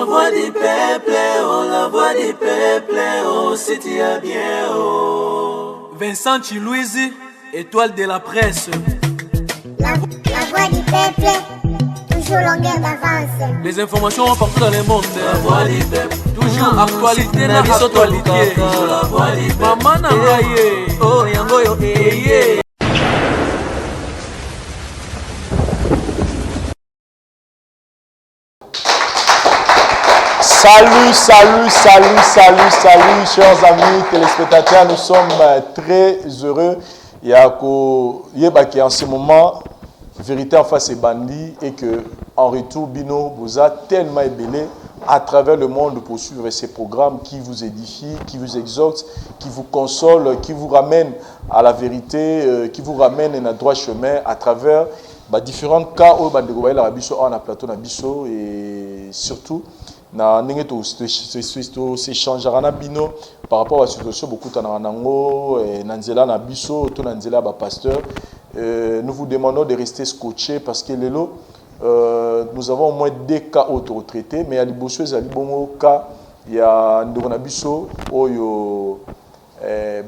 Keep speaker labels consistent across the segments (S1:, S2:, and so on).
S1: voix du peuple, oh, la voix du peuple, oh, si tu as bien, oh.
S2: Vincent Chilouise, étoile de la presse.
S3: La voix du peuple, toujours longueur d'avance.
S2: Les informations partout dans le monde.
S1: La voix du peuple,
S2: toujours actualité na actualité.
S1: La voix du peuple,
S2: maman na ngaye,
S1: oh yango yo eye.
S4: Salut, chers amis téléspectateurs, nous sommes très heureux. Il y a en ce moment, vérité en face est bandit et que en retour, Bino vous a tellement ébélé à travers le monde pour suivre ces programmes qui vous édifient, qui vous exhortent, qui vous consolent, qui vous ramènent à la vérité, qui vous ramènent dans le droit chemin à travers différents cas où la biso on a plateau na biso et surtout na ndenge to s'échangera na bino par rapport à la situation beaucoup na nango na nzela na biso to na nzela ba pasteur. Nous vous demandons de rester scotchés parce que lelo nous avons au moins 2 cas auto-retraités, mais à liboso ezali bongo cas ya ndeko na biso oyo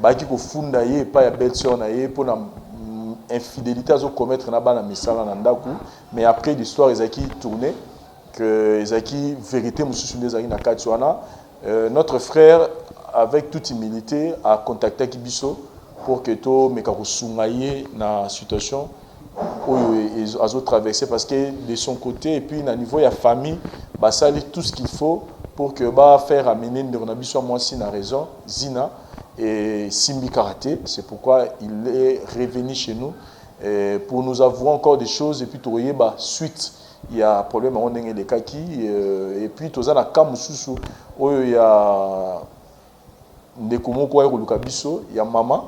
S4: baki ko funda ye pa ya belle sœur na ye pour na infidélité à commettre na bana misala na ndaku, mais après l'histoire ezaki tourner que ezaki vérité mususu ndezaki na kati wana. Notre frère avec toute humilité a contacté Kibiso pour que to meka ko sungaye na situation oyo azo traverser parce que de son côté et puis na niveau ya famille basali tout ce qu'il faut pour que faire amener ndeko na biso moi si na raison zina et Simbi Karaté. C'est pourquoi il est revenu chez nous pour nous avouer encore des choses et puis toye suite il y a problème on est les kaki et puis toza na kamususu oyo ya ndeko moko ya koluka biso ya maman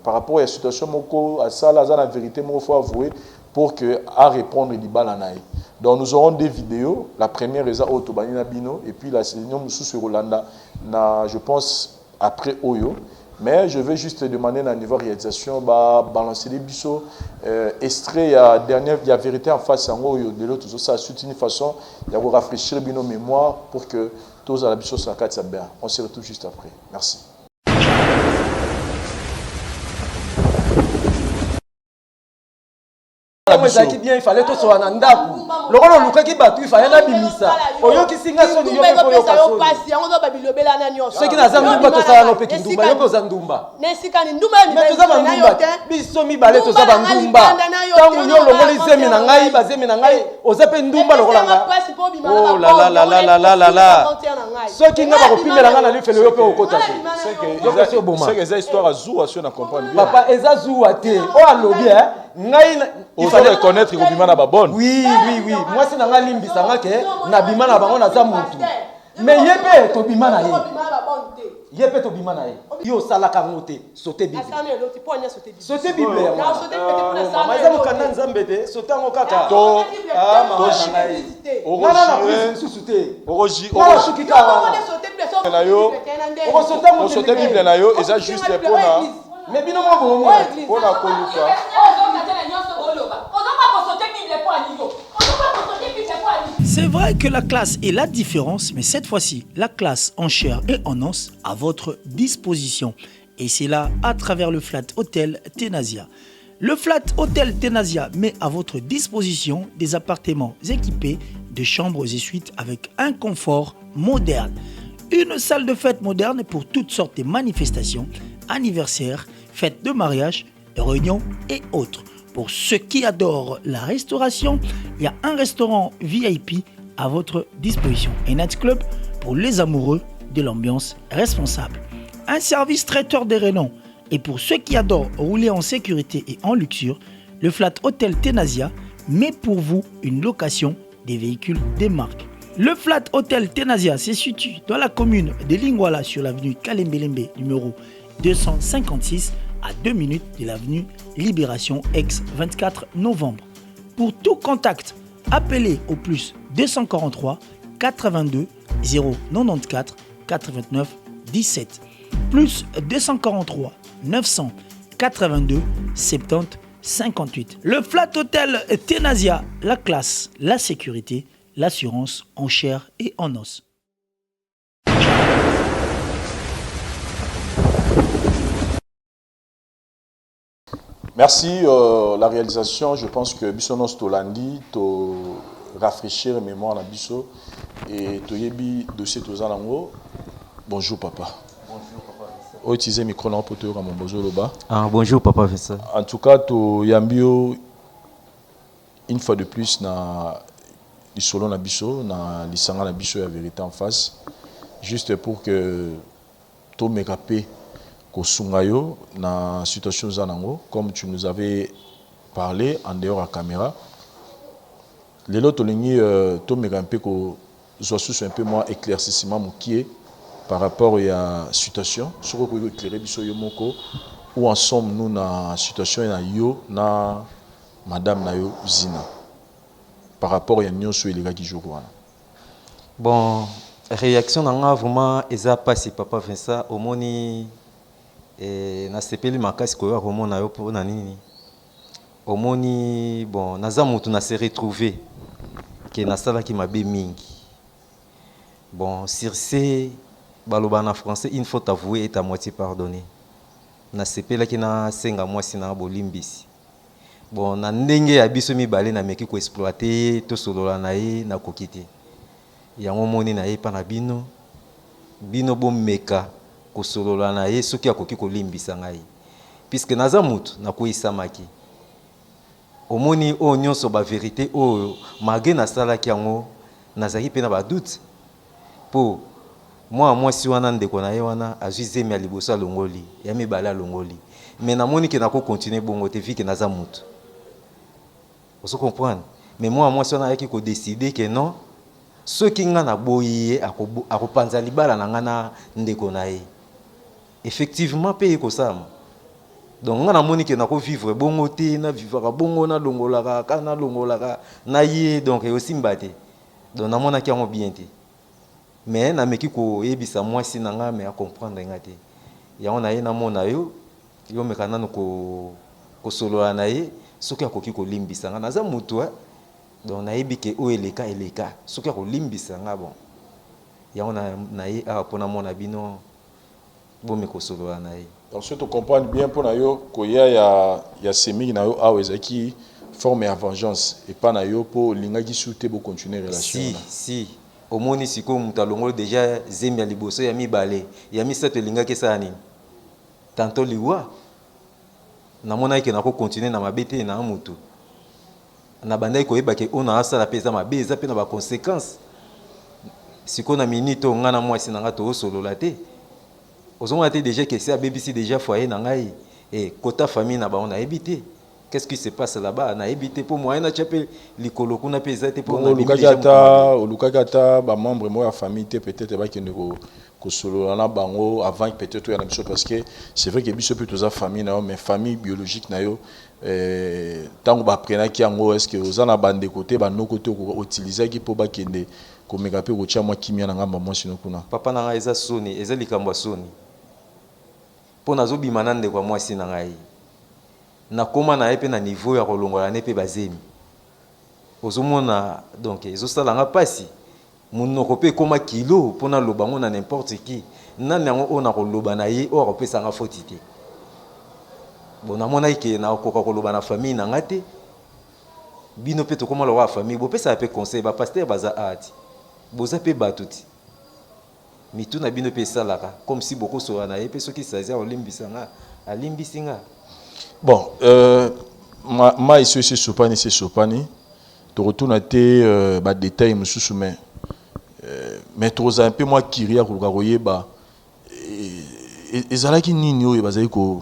S4: par rapport à la situation moko à ça la vérité il faut avouer pour que à répondre libala naï. Donc nous aurons des vidéos. La première est à Otobani Nabino et puis la seconde sur Rolanda na je pense après Oyo. Mais je vais juste demander à niveau réalisation balancer les bisous extrait à dernière il y a vérité en face en Oyo de l'autre ça c'est une façon il y a rafraîchir bino mémoire pour que tous à la bisous sur la carte ça bien. On se retrouve juste après. Merci.
S5: Bien, il fallait tout soit en ndaku. Le rôle Luka qui battu, il fallait la bimisa. Oyo qui singa son yo ko yo passe. Ce qui n'a jamais pas tout ça no peki ndumba yo ko zandumba.
S6: Nesika ni ndumba ni.
S5: Mais tout ça ndumba. Biso mi balé tout ça ndumba. Tangu yo lo moli zemi na ngai, bazemi na ngai, ozape ndumba lo kolanga. Oh la la la la la la la. Ce qui n'a pas kopimela nga na lui fait le yo pe okota.
S4: C'est que c'est histoire azou sur na comprendre bien.
S5: Papa ezazou ate. O alobi
S4: il fallait reconnaître que Bimana ba bonne.
S5: Oui. Moi c'est nanga limbisa nga ke na bimana bango na za mutu. Mais yebe to bimana ye. Yebe to bimana ye. Yo salaka ngote sauter bible. Sauter bible. Mama za mukanda nzambe te sauter ngo kaka.
S4: To
S5: Oroji.
S4: Na yo. On sauter bible na yo et ça juste pour na.
S5: Mais bino mo
S4: pour na koluka.
S7: C'est vrai que la classe est la différence, mais cette fois-ci, la classe en chair et en os à votre disposition. Et c'est là à travers le Flat Hotel Tenasia. Le Flat Hotel Tenasia met à votre disposition des appartements équipés de chambres et suites avec un confort moderne. Une salle de fête moderne pour toutes sortes de manifestations, anniversaires, fêtes de mariage, réunions et autres. Pour ceux qui adorent la restauration, il y a un restaurant VIP à votre disposition. Un nightclub pour les amoureux de l'ambiance responsable. Un service traiteur de renom. Et pour ceux qui adorent rouler en sécurité et en luxure, le Flat Hotel Tenasia met pour vous une location des véhicules des marques. Le Flat Hotel Tenasia se situe dans la commune de Lingwala sur l'avenue Kalembelembe numéro 256 à 2 minutes de l'avenue Libération ex-24 novembre. Pour tout contact, appelez au plus 243 82 094 89 17 plus 243 982 70 58. Le Flat Hotel Tenasia, la classe, la sécurité, l'assurance en chair et en os.
S4: Merci. La réalisation, je pense que Bissonos Tolandi, to rafraîchir la mémoire na Bisso et to yebi dossier to zalango. Bonjour papa.
S5: Bonjour papa.
S4: O utiliser micro na poto ka mombozo loba.
S5: Ah bonjour papa Vessa.
S4: En tout cas, to yambio une fois de plus na lisolo na Bisso na lisanga na Bisso ya vérité en face, juste pour que to mekapé Kosungayo na situation zanango, comme tu nous avais parlé en dehors à caméra. Les lots tolingi to megampe ko soit un peu moins éclaircissement moukié par rapport à la situation. Sur quoi éclairer biso yomoko où en sommes nous na situation na yo na madame na yo Zina par rapport à nyon sur les gars qui jouent quoi.
S5: Bon, réaction nanga vraiment eza passé papa Vincent au moni na sepeli makasi ko ya komona yo po na nini omoni bon naza mutu na se retrouver ke na sala ki mabe mingi bon sur ce baloba na français il faut t'avouer et à moitié pardonner na sepela ki na senga mwasi na bolimbisi bon na ndenge ya biso mibale na meki ko exploiter to solola na ye na kokite yango moni na ye pa na bino bo meka kosolola na ye soki akoki kolimbisa ngai puisque naza mutu nakoyisamaki omoni oyo nyonso bavérité oyo malgré nasalaki yango nazalaki mpe na badoute mpo mwa mwasi wana ndeko na ye wana azwi zemi ya liboso alongoli ya mibale alongoli mais namoni ke nakokontinue bongo te vi ke naza mutu ozo comprendre mais mwa mwasi wana ayaki kodeside ke non soki nga naboyi ye akopanza libala na nga na ndeko na ye effectivement paye kosama donc nga namoni ke nako vivre bongo te na vivre bongo na longolaka kana longolaka na ye donc e aussi mbate donc namona ki yango bien te mais na meki ko yebisa mwasi na nga mais a comprendre nga te yango na ye na mona yo meka nanu ko solola na ye soki akoki ko limbisa nga naza mutu donc na yebi ke o eleka soki ko limbisa nga bon yango na ye a pona mona bino bon solola na ye.
S4: Donc si tu comprends bien pour nayo koya ya semi na yo awezaki forme ya vengeance et pas na yo pour linga ki souté bo continuer relation.
S5: Si omoni siko mutalongo déjà zemi ya liboso ya mibale ya misato linga ke sani tanto liwa na mona ke na ko continuer na mabete na mutu na bandai ko yeba ke ona asala pesa mabe eza pe na ba conséquences siko na minito ngana mwasi na nga to solola te ozomona te déjà que c'est BBC déjà foyer na ngai et kota famille na ba on a évité qu'est-ce qui se passe là-bas na évité pour moi na chapel likolo kuna pesa te pour na
S4: lukakata ba membre moi ya famille te peut-être ba ki ko solo na bango avant peut-être ya na biso parce que c'est vrai que biso peut toza famille na mais famille biologique na yo tango ba prena ki yango est-ce que ozana bande côté ba no côté ko utiliser ki po ba kende ko meka pe ko tia moi kimia na ngamba moi sino kuna
S5: papa na ngai eza soni eza likambo soni po nazobima na ndeko mwasi na ngai nakoma na ye pe na niveau ya kolongola ne pe bazemi ozomona donc ezosala nga pasi munoko pe koma kilo po na loba ngo na n'importe qui nani yango oyo na koloba na ye oyo akopesa nga foti te bon namona ke na koka koloba na famille na nga te bino pe tokoma loba famille bopesa pe conseil ba pasteur baza ati boza pe bato ti mitu na bino pe salaka comme si beaucoup sera na ye pe soki sazi olimbisa nga alimbisi nga
S4: bon ma ici c'est Sopani tu retournes à tes détails mususu mais tu un peu moi kiria ko koyeba ezalaki nini oyo bazali ko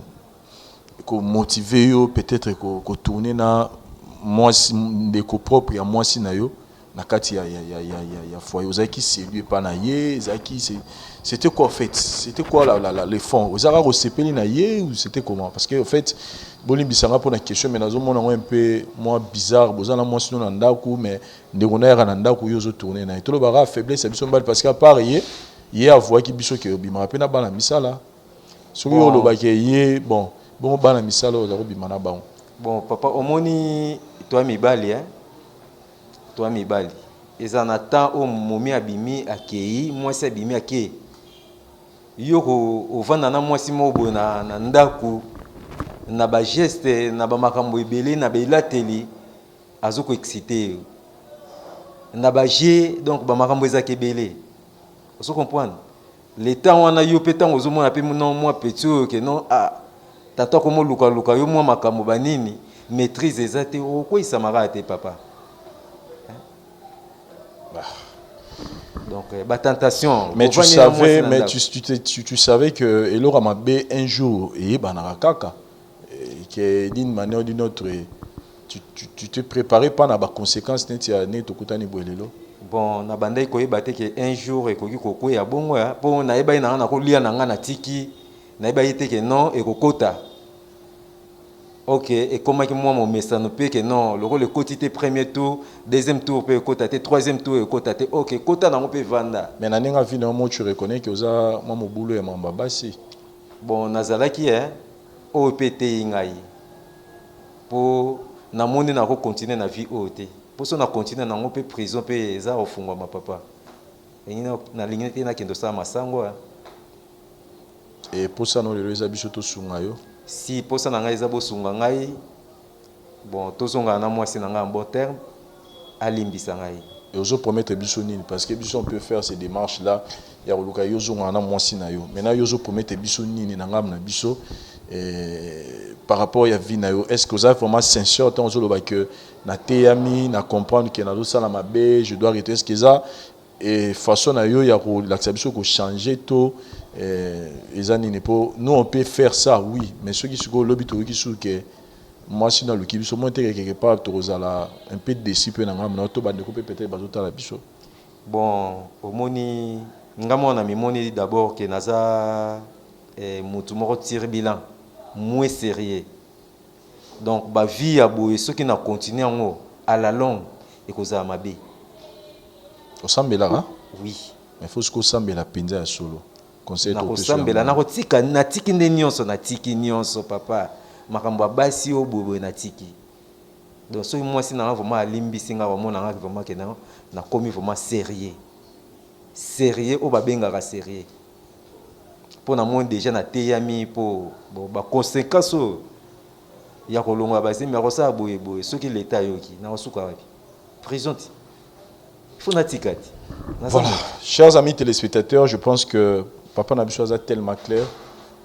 S4: motiver yo peut-être ko tourner na moi ndeko propre ya moi si na yo na kati ya foyer ozaki séduit pas na ye zaki c'était quoi en fait c'était quoi les fonds ozaka ko sepeli na ye ou c'était comment parce que en fait bolimbisanga pour la question mais nazo mona un peu moi bizarre bozana moi sinon na ndaku mais ndeko na ya na ndaku yo zo tourner na to lo bara faiblesse biso mbal parce que part ye avoua ki biso ke bima pe na bana misala so yo lo ba ke ye bon bana misala ozako bima na bango
S5: bon papa omoni toi mibali toi mibali
S6: eza na temps o momi abimi akei mwasi abimi akei yo ovanda na mwasi moko na ndako na ba geste na ba makambo ebele na belateli azoko excité na ba je donc ba makambo ezaka ebele ozo comprendre le temps wana yo pe temps ozomona pe non moi petit que non tata komo luka yo moi makambo banini maîtrise ezate okoyisa maka te papa. Donc, tentation.
S4: Mais tu savais, tu savais que Elora m'a bé un jour et Banarakaka, que d'une manière ou d'une autre, tu te préparais pas à la conséquence net to kutani boelelo.
S6: Bon, na bandai ko yeba te que un jour ekoki kokwe ya bongo ya po na yeba ina na ko lia na ngana tiki na yeba yete que non ekokota. Ok, et comment que moi mon message ne peut que non, le quotité premier tour, deuxième tour peut côté, troisième tour côté. Ok, côté dans on peut vendre.
S4: Mais na nenga vie non tu reconnais que ça moi mon boulot et mon baba si.
S6: Bon, nazala qui est au PT ngai. Pour na monde na continuer na vie haute. Pour ça na continuer na on peut prison peut ça au fond ma papa. Et na ligne na kendo sa masango.
S4: Et pour ça non les habitudes to sunga yo.
S6: Si pour ça nanga ezabo sunga ngai bon tozonga na mwasi nanga en bon terme alimbisa ngai
S4: et ozo promettre biso nini parce que biso on peut faire ces démarches là ya luka yo zonga na mwasi na yo maintenant yo zo promettre biso nini nanga na biso par rapport à vie na yo est-ce que vous avez vraiment sincère tant ozo loba que na teyami na comprendre que na do sala mabe je dois arrêter ce que ça et façon na yo ya ko la biso ko changer to nous on peut faire ça oui mais ceux qui sont l'obito qui sont que moi si dans le qui sont monter quelque part tu un peu déçu peu na ngam to bande ko peut-être bazota la biso
S6: bon omoni ngamo na mimoni d'abord que naza mutu moko tire bilan moins sérieux donc ba vie a boye ceux qui na continuer en à la longue et koza mabe
S4: osambela hein
S6: oui
S4: mais faut que osambela penza ya solo
S6: na kosambela na kotika na tiki nde nyonso na tiki nyonso papa makambo basi o bobo na tiki donc so moi si na vraiment alimbisi nga bamona nga vraiment que na komi vraiment sérieux o babenga sérieux pour na moi déjà na teyami pour ba conséquences ya kolonga basi mais ko sa boye ce qui l'état yoki na osuka wapi prison ti faut na tikati.
S4: Voilà, chers amis téléspectateurs, je pense que Papa Nabichouaz est tellement clair.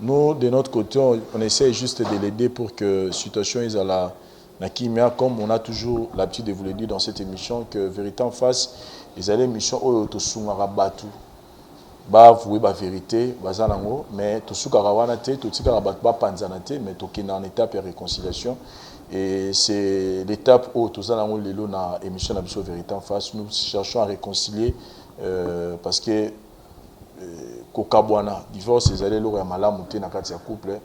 S4: Nous, de notre côté, on essaie juste de l'aider pour que la situation est à la kimia, comme on a toujours l'habitude de vous le dire dans cette émission, que vérité en face, les allées émissions au Tosungara Batu. Bah, vous voyez la vérité, mais Tosungara Wanate, Totikara Batu, Panzanate, mais Tokina en étape de réconciliation. Et c'est l'étape où tout ça dans l'émission de vérité en face. Nous cherchons à réconcilier parce que Kokabwana, divorce, c'est allé l'eau et malamuté dans le couple.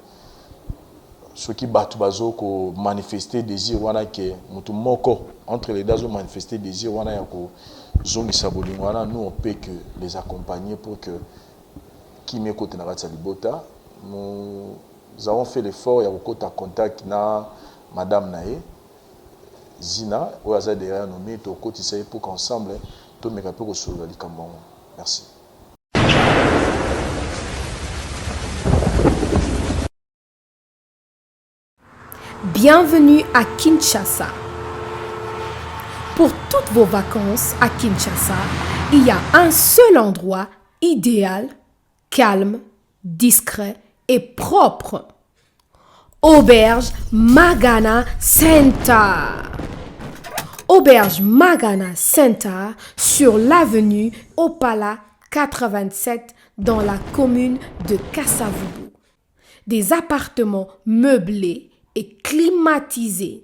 S4: Ceux qui battent bazo ko manifester désir wana que mutu moko entre les deux ont manifesté désir wana ya ko zongi saboling wana nous on peut que les accompagner pour que qui me côté na libota. Nous avons fait l'effort ya ko ta contact na Madame Naé, Zina, ou à derrière nommé, to côté pour qu'ensemble, tout me capable sur le Cambon. Merci.
S8: Bienvenue à Kinshasa. Pour toutes vos vacances à Kinshasa, il y a un seul endroit idéal, calme, discret et propre. Auberge Magana Center. Auberge Magana Center sur l'avenue Opala 87 dans la commune de Kassavubu. Des appartements meublés et climatisés.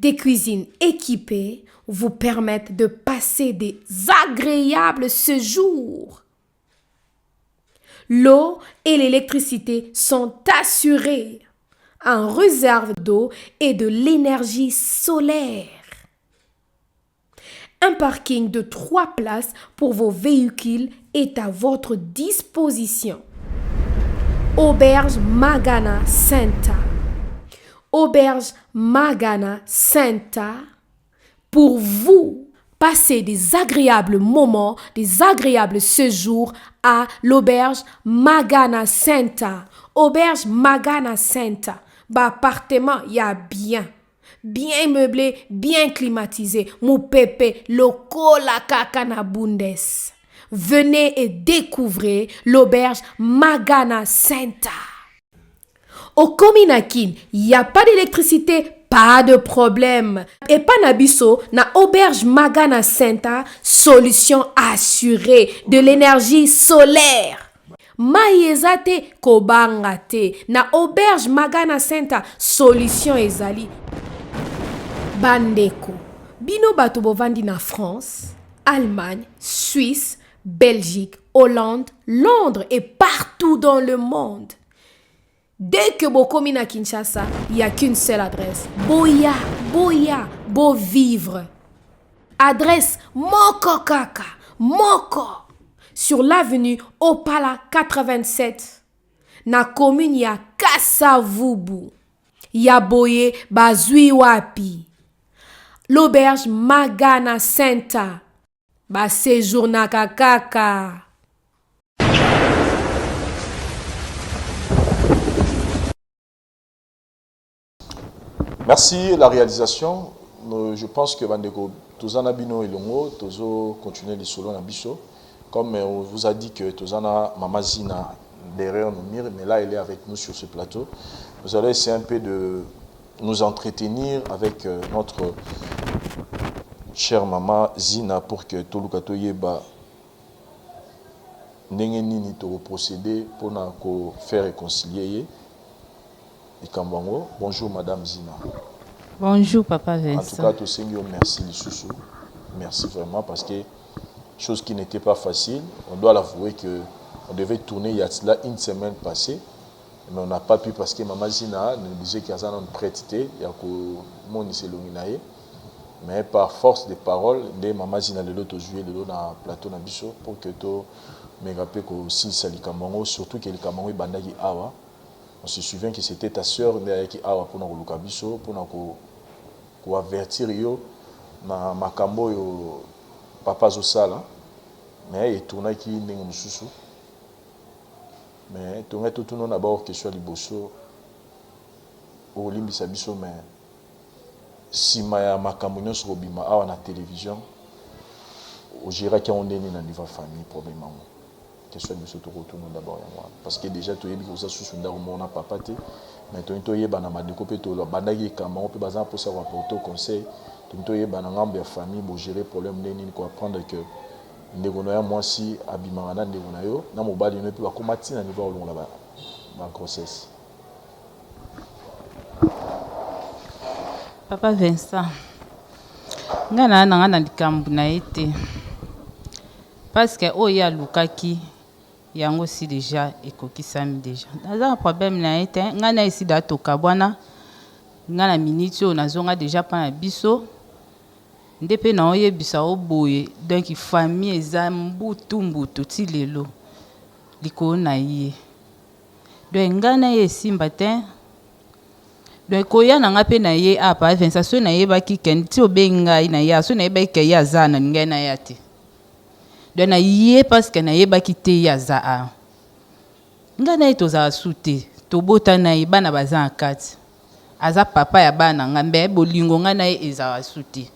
S8: Des cuisines équipées vous permettent de passer des agréables séjours. L'eau et l'électricité sont assurées en réserve d'eau et de l'énergie solaire. Un parking de 3 places pour vos véhicules est à votre disposition. Auberge Magana Center. Auberge Magana Center pour vous. Passez des agréables moments, des agréables séjours à l'auberge Magana Center. Auberge Magana Center. Appartement, il y a bien meublé, bien climatisé. Mon pépé, loko la kaka na bundes. Venez et découvrez l'auberge Magana Center. Au Kominakin, il n'y a pas d'électricité, pas de problème. Et pas nabiso, na auberge Magana Center, solution assurée de l'énergie solaire. Maïezate kobangate, na auberge Magana Center, solution ezali. Bandeko, bino bato bovandi na France, Allemagne, Suisse, Belgique, Hollande, Londres et partout dans le monde. Dès que vous commis à Kinshasa, il n'y a qu'une seule adresse. Boya, beau vivre. Adresse Moko Kaka, Moko. Sur l'avenue Opala 87. Na commune ya Kasavubu. Ya Boye Bazui Wapi. L'auberge Magana Center. Ba séjour na kakaka.
S4: Merci la réalisation. Je pense que Bandeko, Tozana Bino et Longo, Tozo continuer les solos na biso. Comme on vous a dit que Tozana Mamazina derrière nos murs, mais là elle est avec nous sur ce plateau. Nous allons essayer un peu de nous entretenir avec notre chère maman Zina pour que Tolukato Yeba ndenge nini to procéder pour faire réconcilier. Bonjour Madame Zina.
S9: Bonjour Papa Vincent.
S4: En tout cas, merci Lissoussou. Merci vraiment parce que chose qui n'était pas facile, on doit l'avouer qu'on devait tourner il y a là une semaine passée, mais on n'a pas pu parce que Maman Zina nous disait qu'il y a une prêtité, il y a que mais par force de parole, Maman Zina le lot joué le lot dans le plateau Nabiso pour que to me rappelle que si ça les surtout que les Camerounais bandagi awa. On se souvient que c'était ta sœur qui a pour nous pour avertir yo na makambo yo papa Zosala mais il tourna qui n'engom susu mais tourna tout non d'abord question liboso au limbisa biso mais si ma makambo nyo so bima awa na télévision au gérant qui on est na niveau famille probablement. Question de se retourner d'abord parce que déjà tu es bien ça sous ndaro mona papa te mais tu es bana madécoper to la bandagi Cameroun peut bazan pour savoir porter conseil tu es bana ngambe ya famille pour gérer problème nini ko apprendre que ndeko na moi si abimana na ndeko na yo na mobali no peut ba komati na niveau long là-bas ma grossesse.
S9: Papa Vincent ngana na likambu na été parce que oya lukaki yango si déjà ekokisami déjà naza un problème na été ngana ici datoka bwana ngana minute o nazonga déjà pa na biso ndepe na oyebisa oboye donc famille eza mbutu ti lelo likolo na ye donc ngana ye simba te donc koya na nga pe na ye apa Vincent so na ye baki ken ti obenga na ye so na ye baki ya zana ngai na ya te donc na ye parce que na ye baki te ya za a nga na ye toza sute tobota na ye bana baza akati aza papa ya bana ngambe bolingo nga na ye eza sute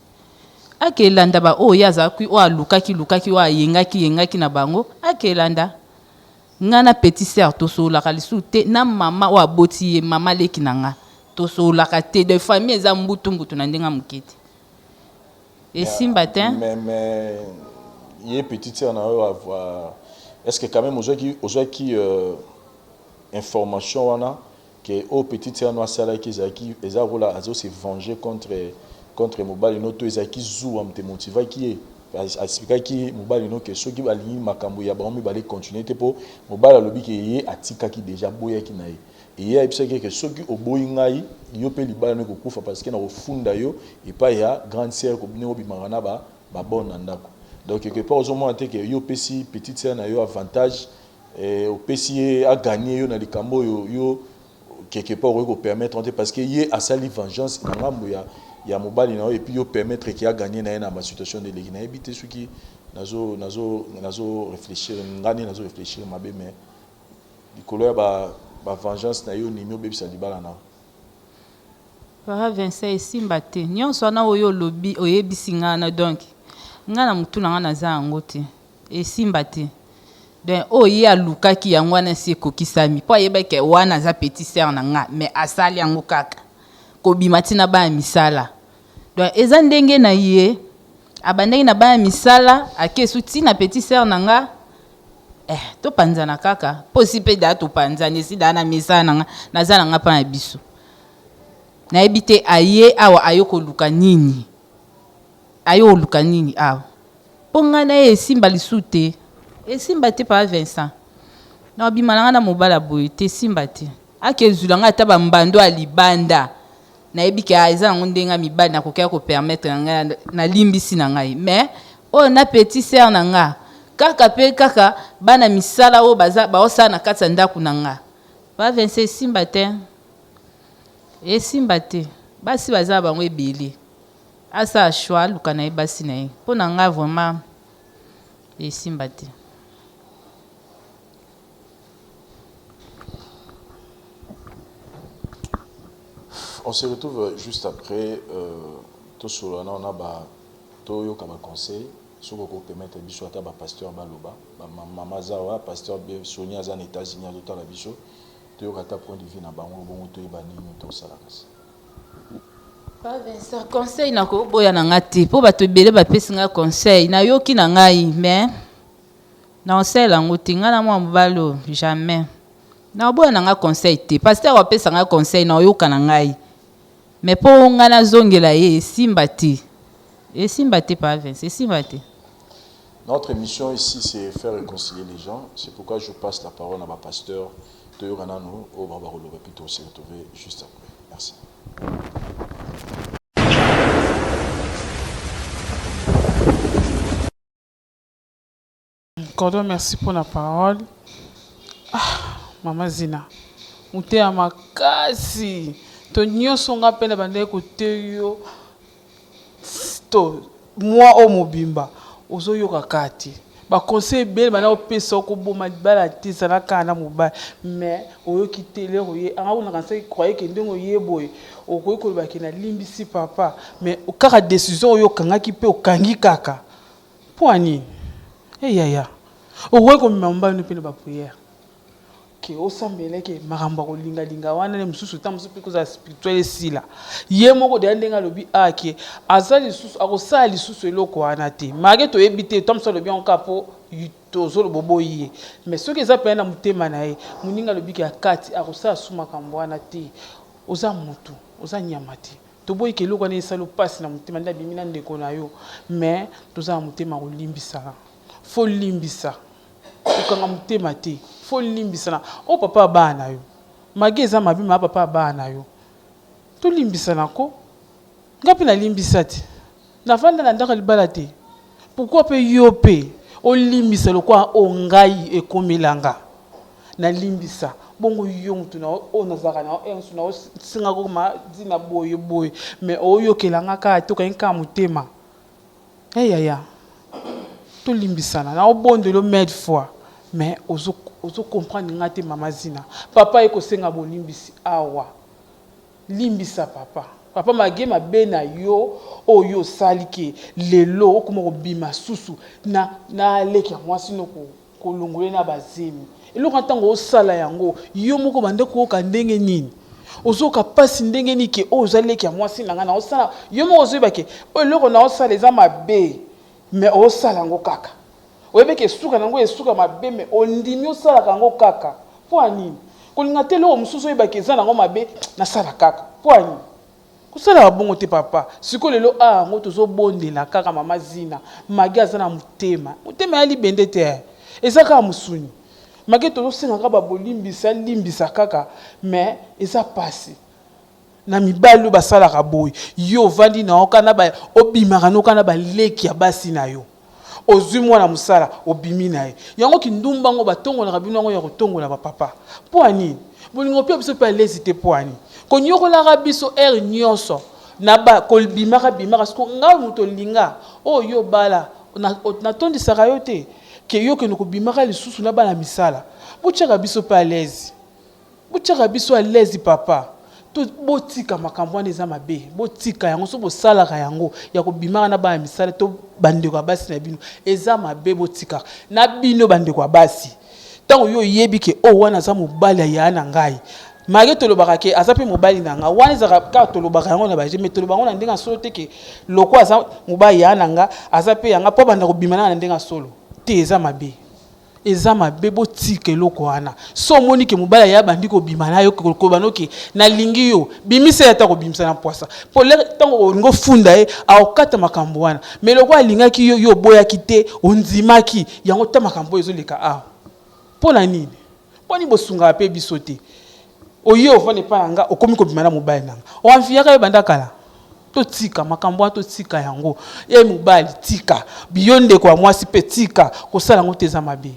S9: akelanda ba o ya za ku o lukaki wa yengaki na bango akelanda nga na petit sœur to so la kalisute na mama o aboti ye mama leki na nga to so la kate de famille eza mbutu na ndenga mukiti et simba te
S4: mais il est petit sœur na avoir est-ce que quand même aux qui information wana que au petit sœur na sala qui eza rola azo se venger contre mobali no to ezaki zu am te motiva qui expliquer qui mobali no que ceux qui bali makambo ya ba mi bali continuer te po mobali lobi que ye atika qui déjà boya qui na ye et il y a que ceux qui oboyi ngai yo pe libala no ko kufa parce que na ofunda yo et pas ya grande sœur ko bino bimangana ba bonne ndako. Donc quelque part aux hommes que yo pesi petite sœur na yo avantage et au pesi a gagné yo na likambo yo quelque part ko permettre parce que yé a sali vengeance na ngambo ya mobali na et puis yo permettre qu'il a gagné na ma situation de l'équipe na éviter ce qui nazo réfléchir ngani nazo réfléchir mabe mais likolo ya ba vengeance na yo nimi obebisa libala na
S9: Para Vincent esimba te nyonso na oyo lobi oyebisi ngana donc ngana mutu na ngana za yango te esimba te donc oye alukaki yango wana si ekokisami po ayeba ke wana za petit sœur na nga mais asali yango kaka kobima tina ba misala donc eza ndenge na ye abandaki na ba misala akesu tina petit sœur na nga to panzana kaka posi pe da to panzana si da na misala na nga naza na nga pa na biso na ebite aye awa ayoko luka nini ayo luka nini awa ponga na esimba lisute esimba te pa Vincent na bimana na mobala boye te simba te akezula nga ta bambando alibanda na ebike aiza ngondenga mibanda ko kya ko permettre nga na limbisi na ngai mais o na petit sœur na nga kaka pe kaka bana misala o baza ba osana katsa ndaku na nga pa Vincent simba te esimba te basi baza bango ebele asa choix luka na basi na ye po na nga vraiment esimba te.
S4: On se retrouve juste après. Tout sur on a tout conseil. Ce qu'on peut permettre biso ata ba pasteur baloba, maman zawa pasteur be Sonia za États-Unis à l'autre la biso. Tout kata point de vue na bango bongo to ebani to salakas.
S9: Pas Vincent conseil na ko boya na ngati po bato ebele ba pesinga conseil na yoki na ngai mais na osela ngotinga na mwa mbalo jamais. Na boya na nga conseil te pasteur wa pesa nga conseil na yoka na ngai. Mais pour ngana zongela ye simba te pas Vincent simba te.
S4: Notre mission ici c'est faire réconcilier les gens, c'est pourquoi je passe la parole à ma pasteur de Yoranano au Barbarolo Repito. On se retrouver juste après. Merci.
S10: Cordon, merci pour la parole. Maman Zina, mute ya makasi. To nyonso nga pena bande côté yo. To moi o mobimba. Ozo yoka kati. Ba conseil bel bana opesa ko boma bala tisa na kana mobile mais oyo kitele oye anga una conseil croyait que ndongo yeboye okoyi ko ba kina limbisi papa mais okaka décision oyo kanga ki pe okangi kaka. Poani. Yaya. Okoyi ko mamba no pena ba prière. Que au sambele que maramba ko linga linga wana ne mususu ta mususu pe ko za spirituel sila ye moko de ndenga lobi ake azali susu akosali susu eloko wana te mage to ebite to mususu lobi on kapo to zolo bobo ye mais ce que ça pena mutema na ye muninga lobi ke akati akosala suma kambwana te oza mutu oza nyamati to boyi ke eloko na esalo passe na mutema nda bimina ndeko na yo mais to za mutema ko limbisa fo limbisa ukanga mutema te fo limbisana o papa bana yo mageza mabima papa bana yo to limbisana ko ngapi na limbisati na vanda na ndaka libala te pourquoi pe yo pe o limbisa lo kwa o ngai ekomilanga na limbisa bongo yo mutu na o nazaka na ensu na singa ko ma dina boye boye mais o yo kelanga ka to ka nka mutema yaya to limbisana na o bondelo mede fois mais ozo comprendre ngate mama Zina papa eko senga bo limbisi awa limbisa papa magema bena yo oyo salike lelo okuma ko bima susu na leki mwasi no ko longole na bazemi eloko ntango osala yango yo moko bande ko ka ndenge nini ozo ka pasi ndenge nini ke ozaleki ya mwasi nanga na osala yo moko ozo ke eloko na osala eza mabe mais osala ngo kaka oyebeke suka nango esuka mabe me ondimi osala kango kaka po anini kolinga te lo mususu oyebaki eza nango mabe na sala kaka po anini kosala bongo te papa siko lelo ngo tozobondela kaka mama Zina magi aza na mutema ya libende te eza kaka musuni magi tozosengaka limbisa kaka mais eza pasi na mibali basalaka boy yo vandi na okana ba obimaka no kana ba leki ya basi na yo ozwi mwana musala obimi na ye yango kindumba ngo batongola kabino ngo ya kotongola ba papa po ani bolingo pe biso pe lezi te po ani konyokola biso nyonso naba kolbimaka bimaka sko nga muto linga o yo bala na tondi sakayote ke yo ke no bimaka lisusu na bana misala butchaka biso pa l'aise butchaka biso à l'aise papa to botika makambo wana eza mabe botika yango so bosalaka yango ya kobimaka na bana misala to bandeko ya basi na bino eza mabe botika na bino bandeko ya basi tango yo yebi ke o wana za mobali ya na ngai mage tolobaka ke aza pe mobali na nga wana ezaka ka tolobaka yango na baje me tolobaka na ndenga solo te ke loko aza mobali ya na nga aza pe yanga po banda kobimana na ndenga solo te eza mabe botika eloko wana so moni ke mobali ya bandi kobimana yo kobano ke na lingi yo bimisa ya ta kobimisa na poisa po le tango ngo funda e aokata makambo wana me loko alingaki yo boya kite onzimaki yango ta makambo ezoleka a pona nini poni bosunga pe bisote oyo ofane pa nga okomi kobimana mobali nanga oamfiaka yo banda kala to tika makambo to tika yango ye mobali tika biyonde kwa mwasi pe tika kosala ngo teza mabe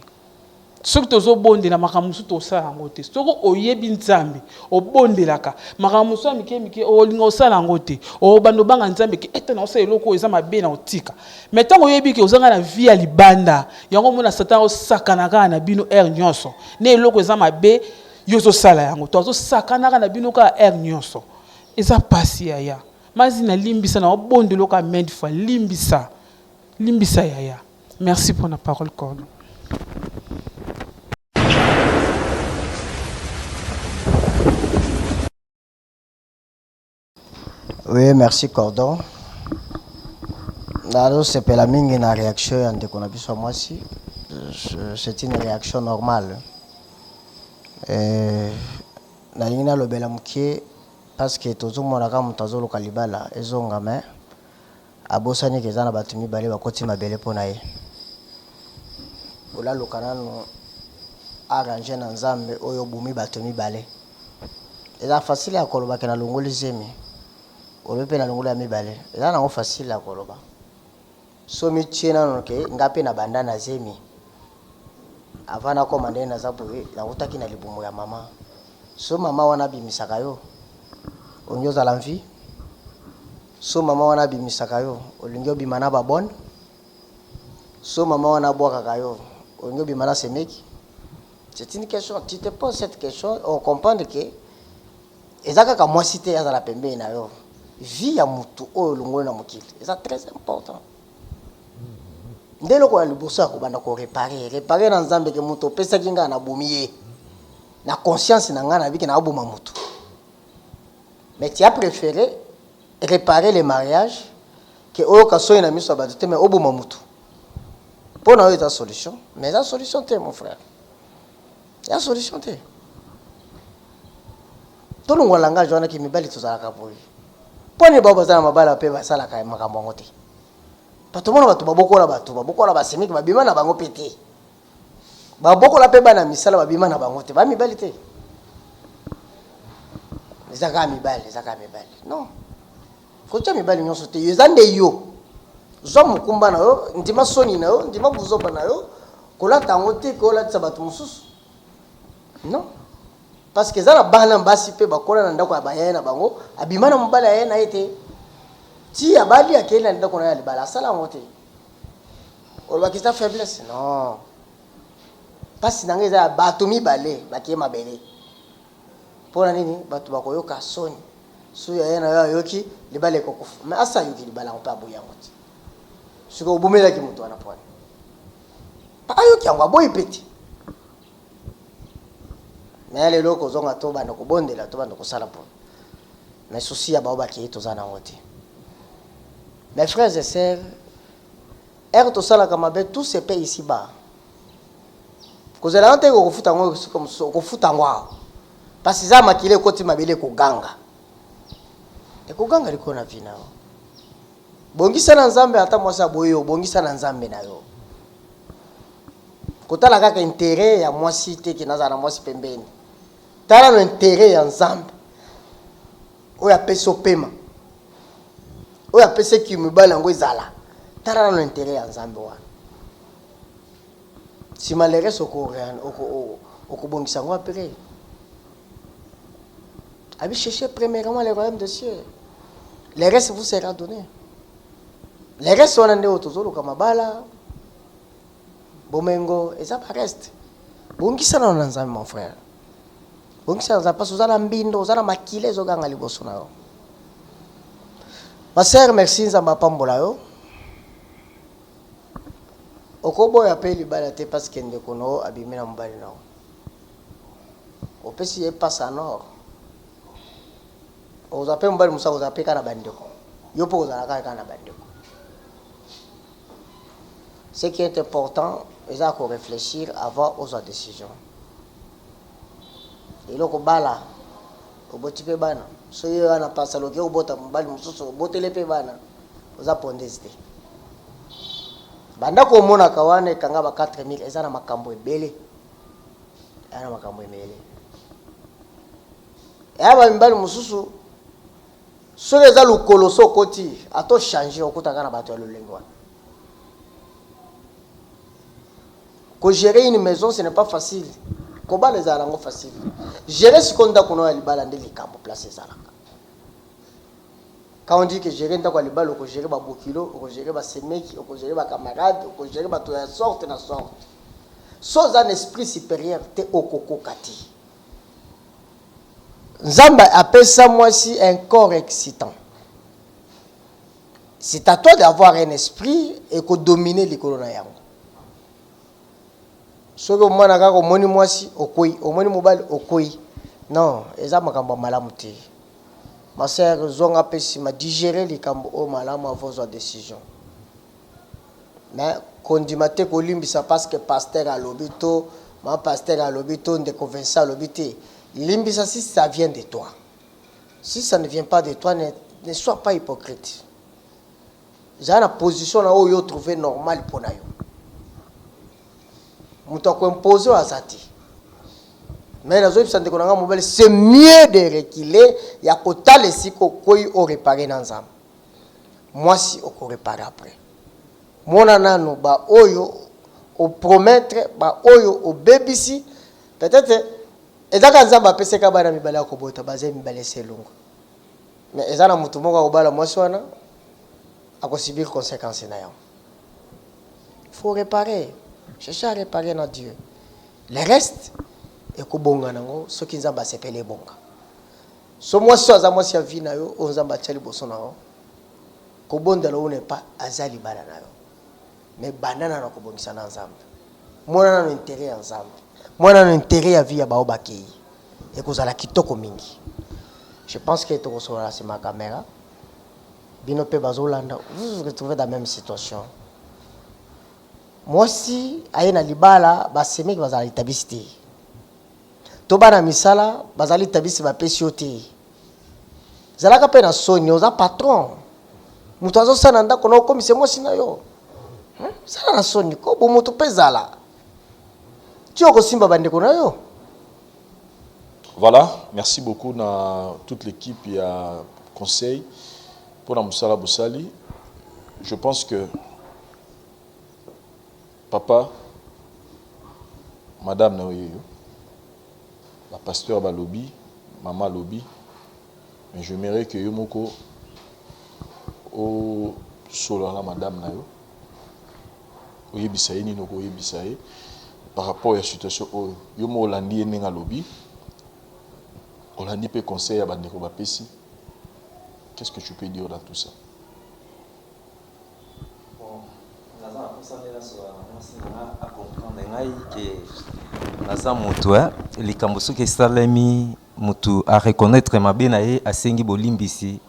S10: soki tozobondela makambo mosusu tosala yango te soko oyebi nzambe obondelaka makambo mosusu ya mike olinga osala yango te obanda obanga nzambe ke ete na osala eloko eza mabe na otika me ntango oyebi ke ozanga na vi ya libanda yango mona satan osakanaka na bino ere nyonso na eloko eza mabe yo ozosala yango to azosakanaka na bino ka ere nyonso eza pasi yaya mazi na limbisa na obondeloka main fois limbisa yaya. Merci pour la parole, Cordon.
S11: Oui, merci Cordon. Alors, c'est pas la mingue na réaction de qu'on a vu sur moi si. C'est une réaction normale. Na yina lo bela mukie parce que tozo mona ka mutazo lo kalibala ezonga me abosani kezana batumi bale bakoti mabele pona ye. Ola lokanano arranger na nzambe oyo bumi batumi bale. Eza facile ya koloba kana longoli zemi. Olope na longoli ya mibale. Eza na facile ya koloba. So mi tiena no ke ngape na banda na zemi. Avana komande na zabuwe na utaki na libumu ya mama. So mama wana bimisaka yo. Onyoza la vie. So mama wana bimisaka yo. Olingyo bimana babon. So mama wana boaka yo. Olingyo bimana semeki. C'est une question, tu te poses cette question, on comprend que ezaka ka moi cité ya la pembe na yo. Vie ya mutu o lungolo na mukili. C'est très important. Ndelo ko liboso ko banda ko réparer na nzambe ke mutu pesa kinga na bumiye. Na conscience na nga na biki na obuma mutu. Mais tu as préféré réparer les mariages que oyo kaso na miso ba te mais obuma mutu. Pour na yo ta solution, mais la solution t'es mon frère. La solution t'es. Tout le monde langage wana ki mibali tozala ka boyi. Poni baba za mabala pe ba sala ka makambo ngote. Pato mona batu babokola basemiki babima na bango pété. Babokola pe bana misala babima na bango te. Ba mibali te. Ezaka mibali. Non. Kocha mibali nyonso te. Yezande yo. Zo mukumba na yo, ndima soni na yo, ndima buzoba na yo, kola tango te kola tsa batu mususu. Non. Parce que ça na bana mbasi pe bakola na ndako abayena bango, abima na mbala yena ete. Ti abali akela ndako na yali bala sala ngote. Olwa kisa faiblesse. Non. Parce que za batu mibale bakie mabele. Pona nini batu bakoyoka soni. Su ya yena yoki libale kokufa. Mais asa yoki libala on pa boya ngote. Siko ubumela ki mutu anapona. Pa yoki angwa boy peti. Mais les locaux ont à tout bando kobondela to bando kosala po. Mais souci ya baoba ki tozana ngote. Mes frères et sœurs, er to sala kamabe tous ces pays ici-bas. Kozela nte ko futa ngo comme ko futa ngwa. Parce que za makile koti mabele ko ganga. E ko ganga liko na vina. Bongisa na nzambe ata mwasa boyo, bongisa na nzambe na yo. Kotala kaka intérêt ya mwasi te ki naza na mwasi pembeni. Tala no intérêt ya nzambe. Oya peso pema. Oya pese ki mibala ngo izala. Tala no intérêt ya nzambe wana. Si malere soko okubongisa ngo apere. Abi chercher premièrement le royaume des cieux. Les restes vous sera donné. Les restes sont en autozolo comme bala. Bomengo et ça pas reste. Bongi ça non nzambe mon frère. Bongi ça pas sous la mbindo, ça la makile zo ganga liboso na yo. Ma sœur merci nzamba pambola yo. Okobo ya pe libala te parce que ndeko no abimina mbali na. Opesi e passe en or. Vous appelez mbali musa vous appelez kana bandeko. Yo po za la kana bandeko. Ce qui est important, c'est qu'il faut réfléchir avant aux décisions. Et là, bala, au bout de bana, si vous avez passé le au bout de bala, au bout de bana, vous avez pondé. Banda ko mona kawane kanga ba 4000 ezana makambo ebele. Ana makambo emele. Aba mbali mususu so les a lukolo so koti ato changer okutaka na bato ya lolengwa. Que gérer une maison, ce n'est pas facile. Comment les arango facile? Gérer ce qu'on a qu'on a libala de likambo placer ça là. Quand on dit que gérer ndako libala, on gérer ba bokilo, on gérer ba semeki, on gérer ba camarade, on gérer ba toute sorte na sorte. Sans un esprit supérieur, te okoko kati. Nzamba appelle ça moi si un corps excitant. C'est à toi d'avoir un esprit et de dominer les colonnes. Ce que moi naga ko moni mwasi okoi omoni mobile okoi non eza makambo malamu te ma sœur zonga pesi ma digérer les kambo o malamu avant sa décision mais kondimate ko limbisa parce que pasteur à l'obito ma pasteur à l'obito de convaincre à l'obité limbisa si ça vient de toi si ça ne vient pas de toi ne sois pas hypocrite j'ai une position là où yo trouver normal pour nayo. Mais c'est mieux de reculer. Il y a qu'autant les psychos au réparer dans l'âme. Moi si on réparer après. Mon anano ba oyo au promettre ba oyo au baby si peut-être et dans nzamba pese ka bana mibala ko bota baze mibale selungu. Mais ezana mutu moko obala mwaswana akosibir conséquences na yo. Faut réparer. Chercher à réparer notre Dieu. Le reste, et que bonga nango, ce qui nzamba s'appelle bonga. So moi so za moi si vie na yo, on nzamba tchali boso na yo. Ko bonda lo ne pas azali bana na yo. Mais banana na ko bongisa na nzamba. Moi na intérêt ensemble. Moi na intérêt à vie ya ba obakei. Et ko zala kitoko mingi. Je pense que to so la c'est ma caméra. Bino pe bazolanda, vous vous retrouvez dans la même situation. Moi si ayena libala basemeki bazali tabiste to bana misala bazali tabiste ba pesiote zalaka pe na sonyo za patron mutu azo sana ndako na komise moi sina yo sana na sonyo ko bo mutu pezala tio ko simba bandeko na yo.
S4: Voilà, merci beaucoup à toute l'équipe et à conseil pour la Moussala Boussali. Je pense que papa, madame Naoyeyo, la pasteur Balobi, maman Lobi, mais je mérite que Yomoko au solo la madame Nayo, Oyebisaye ni noko Oyebisaye, par rapport à la situation où Yomo Olandi Nenga Lobi, Olandi peut conseiller à Bandeko Bapesi. Qu'est-ce que tu peux dire dans tout ça?
S6: A comprendre que naza mutu likambo soki esalemi mutu a reconnaître mabe na ye asengi bolimbisi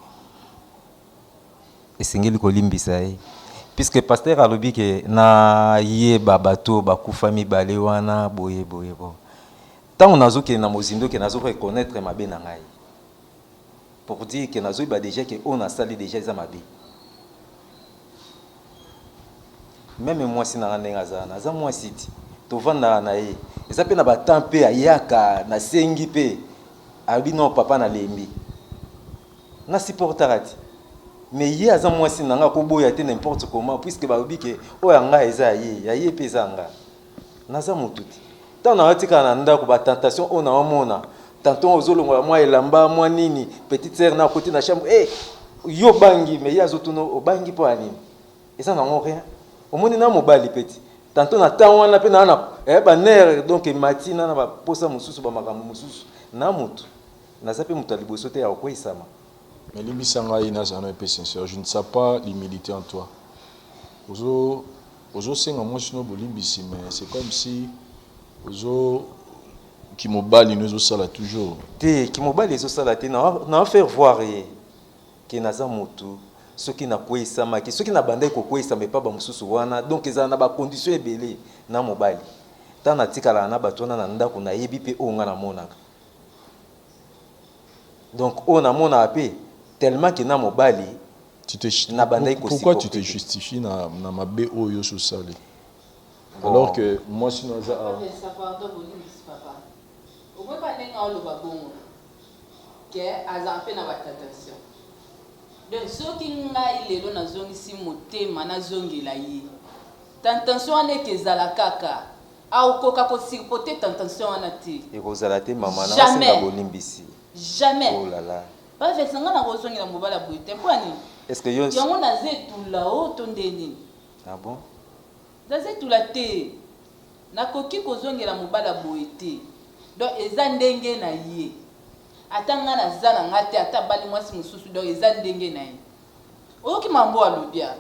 S6: esengeli kolimbisa ye puisque pasteur alobi ke na ye babato bakufa mibale wana boye boye bo ntango nazokende na mozindo ke nazo reconnaître mabe na ngai pour dire que nazoyeba déjà ke oyo nasali déjà eza mabe. Même moi si na ndenge aza moi siti to vanda na ye eza pe na batampe ayaka na sengi pe abi non papa na lembi na supportarati mais ye aza moi si nanga ko boya te n'importe comment puisque ba obi ke o yanga eza ye pe zanga naza mututi tant na atika na ndako ba tentation on a mona tantôt ozolonga moi elamba moi nini petite sœur na côté na chambre yo bangi mais ya zotuno o bangi po anini eza nango rien omoni na mobali peti tantôt na temps wana pe na ba nerf donc matina na ba posa mususu ba makambo mususu na mutu naza pe mutu liboso te ya okwesama.
S4: Mais limbisanga ina zana pe sincère, je ne sais pas l'humilité en toi. Ozo senga moi sino bolimbisi mais c'est comme si ozo qui mobali nous sala toujours.
S6: Te qui mobali zo sala te na faire voir que naza mutu ce qui na kwesama ki ce qui na bandai ko kwesama mais pas ba mususu wana donc eza na ba conditions ebele na mobali. Ta na tikala na batona na ndako na yebi pe onga na monaka. Donc on a mon appé tellement que na mobali
S4: pourquoi tu te justifies na mabe oyo so sale alors que moi sinon ça
S9: pardon papa au moins pas nenga lo babongo que azampe na attention donc ce qui ngai lelo na zongi si motema na zongi la yi tentation ane ke zala kaka au koka ko sipoter tentation anati
S6: et kozala te mama na senga bolimbisi
S9: jamais.
S6: Oh là là.
S9: Pas fait sanga na kozongi na mobala boite. Kwani?
S6: Est-ce que yo
S9: yango na zetu la haut ndeni?
S6: Ah bon?
S9: Na zetu la te. Na koki kozongi na mobala boite. Donc eza ndenge na ye. Atanga na zana ngate ata bali mwasi mususu donc eza ndenge na ye. Oki mambo alobia.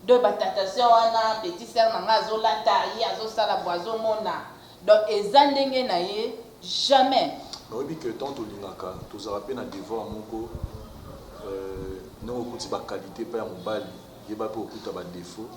S9: Donc batatation wana petit sœur na ngazo lata ye azo sala boazo mona. Donc eza ndenge na ye jamais.
S4: Oui, que tant au Linaka, tous les rappels à devoir moko, non au ba qualité pas mobile, il y a pas au coup de défaut.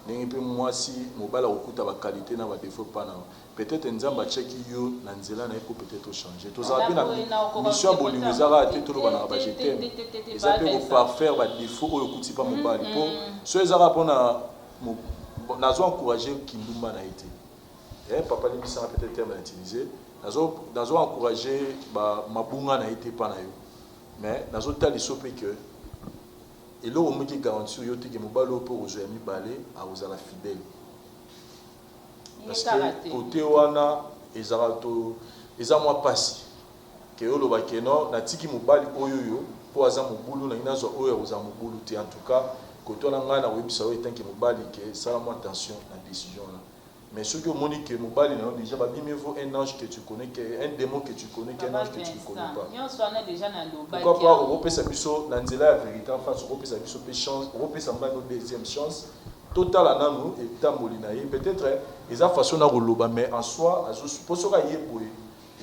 S4: N'est pas moi si mobile au coup de qualité n'a pas défaut pas non. Peut-être un zamba check yo nanzela na peut peut-être changer. Tous les rappels à mission bolimezara à tout le monde a jeté. Ils appellent au parfaire ba défaut au coup de pas mobile. Pour ceux qui rappellent na zo encourager kindumba na été. Eh papa lui ça peut-être terme à utiliser. Nazo encourager ba mabunga na été pas na yo mais nazo tali sopé que et là on me dit garantie yo te que mobalo pour ozo mi balé a ozala fidèle parce que côté wana ezarato eza moi passi que yo loba que non na tiki mobali oyo yo po aza mobulu na inazo oyo oza mobulu te en tout cas côté wana ngana webisa yo etanki mobali que ça la moi attention na décision là. Mais ce que Monique que Mobali n'a déjà pas bien vaut un ange que tu connais, un démon que tu connais, qu'un ange que tu ne connais pas. Pourquoi pas Europe sa biso Nanzela la vérité en face Europe sa biso chance, Europe sa une deuxième chance. Total à nous et Tambolinaï peut-être ils ont façon à roloba mais en soi à pour ce cas ils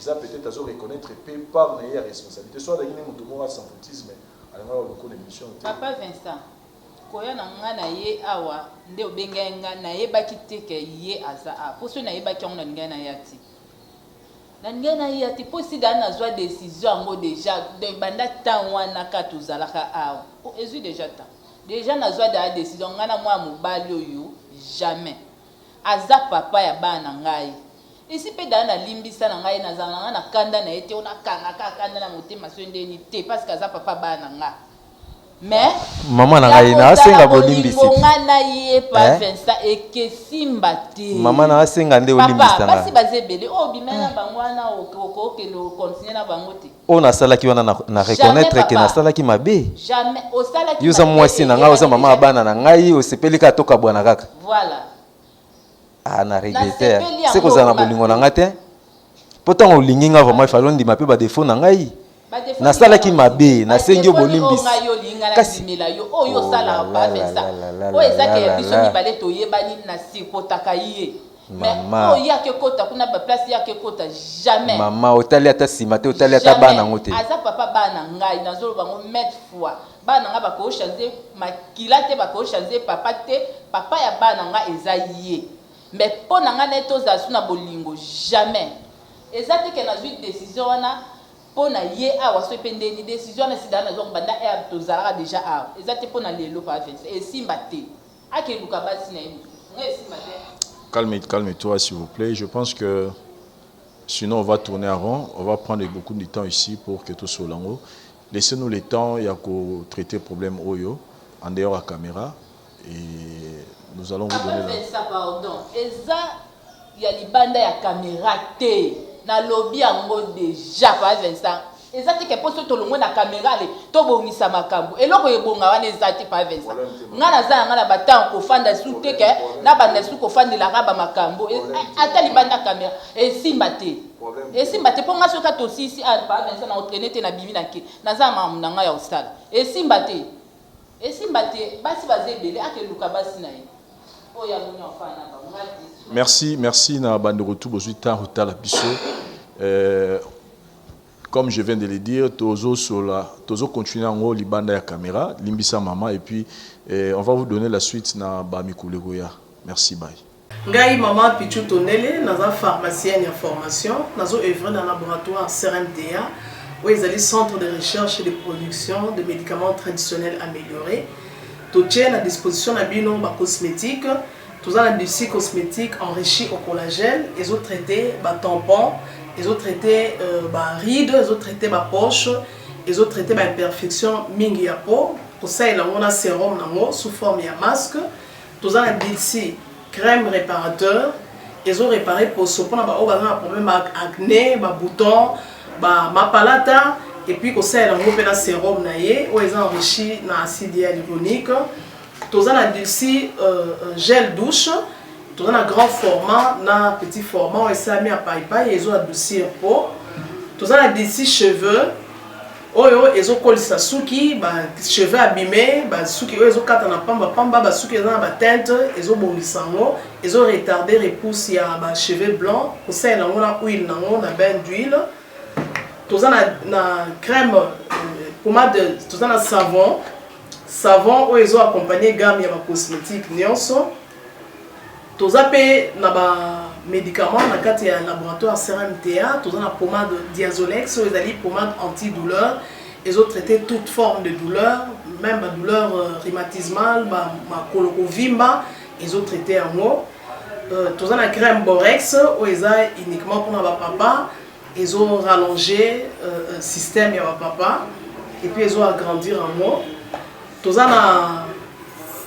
S4: ont peut-être à reconnaître par la responsabilité soit d'ailleurs mon tomo sans foutisme alors on connaît mission.
S9: Papa Vincent koya na nga na ye awa nde obenga nga na ye baki teke ye aza a poso na ye baki on na nga na yati na nga na yati posi da na zwa décision ngo déjà de banda temps wana ka tuzalaka awa o ezu déjà na zwa da décision nga na mwa mobali oyo jamais aza papa ya bana ngai ici pe da na limbisa na ngai na zana na kanda na ete ona kanga ka kanda na motema so ndeni te parce que aza papa bana nga. Mais
S6: maman na ngai na asenga bolimbisi
S9: ngana ye pa Vincent ekesimba te
S6: maman na asenga nde olimbisa
S9: nga basi bazebele o bimena bangwana o ke no continuer na bango te
S6: o na salaki wana na reconnaître que na salaki mabe
S9: jamais o salaki
S6: yuza mwasi na ngai oza mama bana na ngai o sepeli ka toka bwana kaka
S9: voilà
S6: ah na regretter c'est que ça na bolingo na ngate pourtant o linginga vraiment fallait ndima pe ba défaut na ngai na salaki mabe na sengi bolimbisi
S9: kasi mela yo oyo sala ba Vincent o ezake biso ni bale to yebani na sikotaka ye mais o yake kota kuna ba place yake kota jamais
S6: mama otali ata sima te otali ata bana ngote
S9: aza papa bana ngai nazolo bango mettre fois bana nga ba ko changer makila te ba ko changer papa te papa ya bana nga eza ye mais pona nga neto za suna bolingo jamais ezate ke na zui décision wana pona ye awa so pendeni décision na sidana zo banda e to zara déjà a ezate pona lelo pa Vincent et simba te ake luka basi na yebo ngai simba te
S4: calme-toi s'il vous plaît, je pense que sinon on va tourner en rond, on va prendre beaucoup de temps ici pour que tout soit en haut. Laissez-nous le temps, il y a qu'à traiter le problème oyo en dehors de la caméra et nous allons vous donner
S9: ça pardon eza ya libanda ya caméra te na lobby yango déjà pa Vincent ezati ke poso to longo na caméra le to bongisa makambo eloko ebonga wana ezati pa Vincent ngana za ngana batan ko fanda sute ke na banda su ko fandi la raba makambo atali banda caméra esimba te po ngaso ka to sisi pa Vincent na entraîner te na bimi na ki na za mamu na nga ya osala esimba te basi bazebele ake luka basi na ye oya moni ofana ba ngati
S4: merci na bande retour bozuita hotala biso comme je viens de le dire, Tozo continue en libanda ya caméra, limbisa maman et puis on va vous donner la suite na Bamikoule Goya. Merci, bye.
S12: Ngai maman Pichu Tonele, naza pharmacienne en formation, nazo œuvre dans le laboratoire CRMTA, où ils allaient centre de recherche et de production de médicaments traditionnels améliorés. Tout tient à disposition de bino cosmétiques, tout un dossier cosmétique enrichi au collagène, ils ont traité tampons. Ils ont traité rides, ils ont traité poche, ils ont traité imperfection mingi ya peau. Pour ça, il y a un sérum sous forme de masque. Tous les ici crème réparateur. Ils ont réparé pour ce qu'on a un problème acné, boutons, mapalata. Et puis pour ça, il y a un sérum où ils ont enrichi dans l'acide hyaluronique. Tous les ici gel douche. Tout dans un grand format, dans un petit format, et ça a mis à paille, ils ont adouci un pot. Tout dans d'ici cheveux, ils ont collé sa souki, cheveux abîmés, souki, ils ont quatre en pamba, souki dans la teinte, ils ont bondi sango, ils ont retardé repousse, il y a cheveux blancs, pour ça ils ont huile, ils ont bain d'huile. Tout dans la crème, pommade, tout dans savon, où ils ont accompagné gamme, il y a cosmétique, nyonso. Tous les médicaments dans le laboratoire CRMTA, tous les pommade Diazolex, ils ont pommade antidouleur, ils ont traité toute forme de douleur, même la douleur rhumatismale, la colocovimba, ils ont traité en haut. Tous les crème Borex, ils ont uniquement pour les papa, ils ont rallongé le système de papa, et puis ils ont agrandi en haut. Tous les